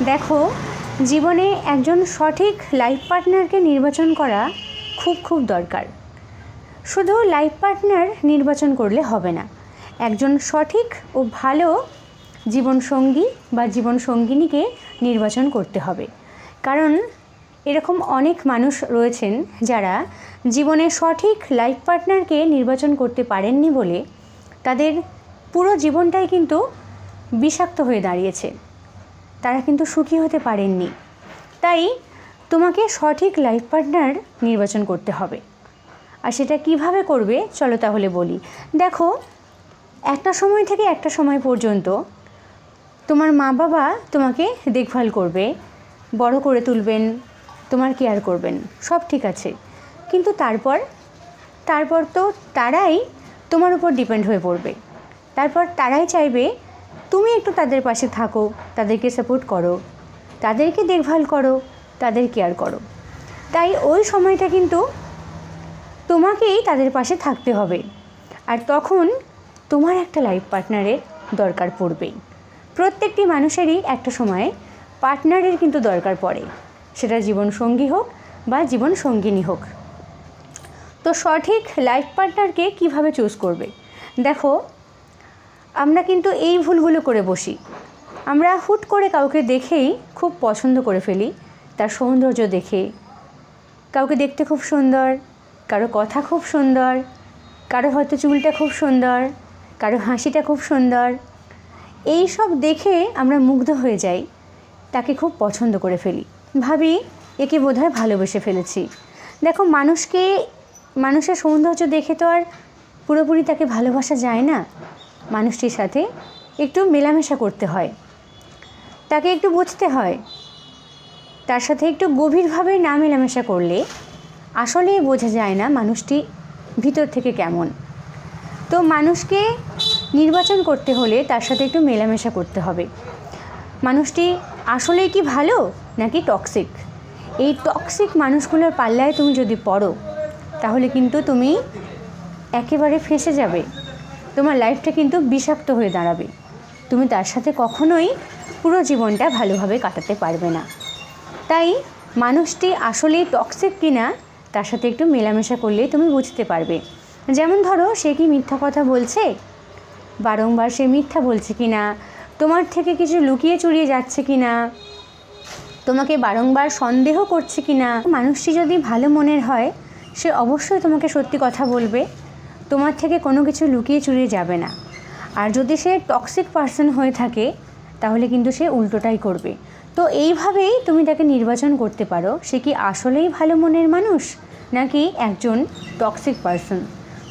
দেখো, জীবনে একজন সঠিক লাইফ পার্টনারকে নির্বাচন করা খুব দরকার। শুধু লাইফ পার্টনার নির্বাচন করলে হবে না, একজন সঠিক ও ভালো জীবনসঙ্গী বা জীবনসঙ্গিনীকে নির্বাচন করতে হবে। কারণ এরকম অনেক মানুষ রয়েছেন যারা জীবনে সঠিক লাইফ পার্টনারকে নির্বাচন করতে পারেননি বলে তাদের পুরো জীবনটাই কিন্তু বিষাক্ত হয়ে দাঁড়িয়েছে, তারা কিন্তু সুখী হতে পারেননি। তাই তোমাকে সঠিক লাইফ পার্টনার নির্বাচন করতে হবে। আর সেটা কিভাবে করবে চলো তাহলে বলি। দেখো, একটা সময় থেকে একটা সময় পর্যন্ত তোমার মা বাবা তোমাকে দেখভাল করবে, বড় করে তুলবেন, তোমার কেয়ার করবেন, সব ঠিক আছে। কিন্তু তারপর তো তারাই তোমার উপর ডিপেন্ড হয়ে পড়বে। তারপর তারাই চাইবে তুমি একটু তাদের পাশে থাকো, তাদেরকে সাপোর্ট করো, তাদেরকে দেখভাল করো, তাদের কেয়ার করো। তাই ওই সময়টা কিন্তু তোমাকেই তাদের পাশে থাকতে হবে। আর তখন তোমার একটা লাইফ পার্টনারের দরকার পড়বেই। প্রত্যেকটি মানুষেরই একটা সময়ে পার্টনারের কিন্তু দরকার পড়ে, সেটা জীবনসঙ্গী হোক বা জীবনসঙ্গিনী হোক। তো সঠিক লাইফ পার্টনারকে কিভাবে চুজ করবে? দেখো, আমরা কিন্তু এই ভুলগুলো করে বসি। আমরা হুট করে কাউকে দেখেই খুব পছন্দ করে ফেলি, তার সৌন্দর্য দেখে। কাউকে দেখতে খুব সুন্দর, কারো কথা খুব সুন্দর, কারো হয়তো চুলটা খুব সুন্দর, কারো হাসিটা খুব সুন্দর। এই সব দেখে আমরা মুগ্ধ হয়ে যাই, তাকে খুব পছন্দ করে ফেলি, ভাবি একে বোধহয় ভালোবেসে ফেলেছি। দেখো, মানুষের সৌন্দর্য দেখে তো আর পুরোপুরি তাকে ভালোবাসা যায় না। মানুষটির সাথে একটু মেলামেশা করতে হয়, তাকে একটু বুঝতে হয়। তার সাথে একটু গভীরভাবে না মেলামেশা করলে আসলে বোঝা যায় না মানুষটি ভিতর থেকে কেমন। তো মানুষকে নির্বাচন করতে হলে তার সাথে একটু মেলামেশা করতে হবে। মানুষটি আসলেই কি ভালো নাকি টক্সিক, এই টক্সিক মানুষগুলোর পাল্লায় তুমি যদি পড়ো তাহলে কিন্তু তুমি একেবারে ফেঁসে যাবে, তোমার লাইফটা কিন্তু বিষাক্ত হয়ে দাঁড়াবে। তুমি তার সাথে কখনোই পুরো জীবনটা ভালোভাবে কাটাতে পারবে না। তাই মানুষটি আসলেই টক্সিক কিনা তার সাথে একটু মেলামেশা করলেই তুমি বুঝতে পারবে। যেমন ধরো, সে কি মিথ্যা কথা বলছে, বারংবার সে মিথ্যা বলছে কিনা, তোমার থেকে কিছু লুকিয়ে চুরিয়ে যাচ্ছে কিনা, তোমাকে বারংবার সন্দেহ করছে কিনা। মানুষটি যদি ভালো মনের হয় সে অবশ্যই তোমাকে সত্যি কথা বলবে, তোমার থেকে কোনো কিছু লুকিয়ে চুরিয়ে যাবে না। আর যদি সে টক্সিক পার্সন হয়ে থাকে তাহলে কিন্তু সে উল্টোটাই করবে। তো এইভাবেই তুমি তাকে নির্বাচন করতে পারো, সে কি আসলেই ভালো মনের মানুষ নাকি একজন টক্সিক পার্সন।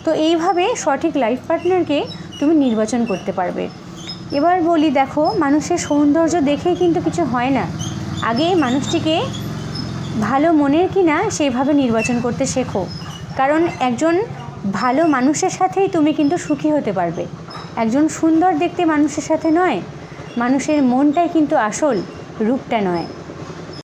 তো এইভাবে সঠিক লাইফ পার্টনারকে তুমি নির্বাচন করতে পারবে। এবার বলি, দেখো, মানুষের সৌন্দর্য দেখেই কিন্তু কিছু হয় না। আগে মানুষটিকে ভালো মনের কিনা সেইভাবে নির্বাচন করতে শেখো। কারণ একজন ভালো মানুষের সাথেই তুমি কিন্তু সুখী হতে পারবে, একজন সুন্দর দেখতে মানুষের সাথে নয়। মানুষের মনটাই কিন্তু আসল, রূপটা নয়।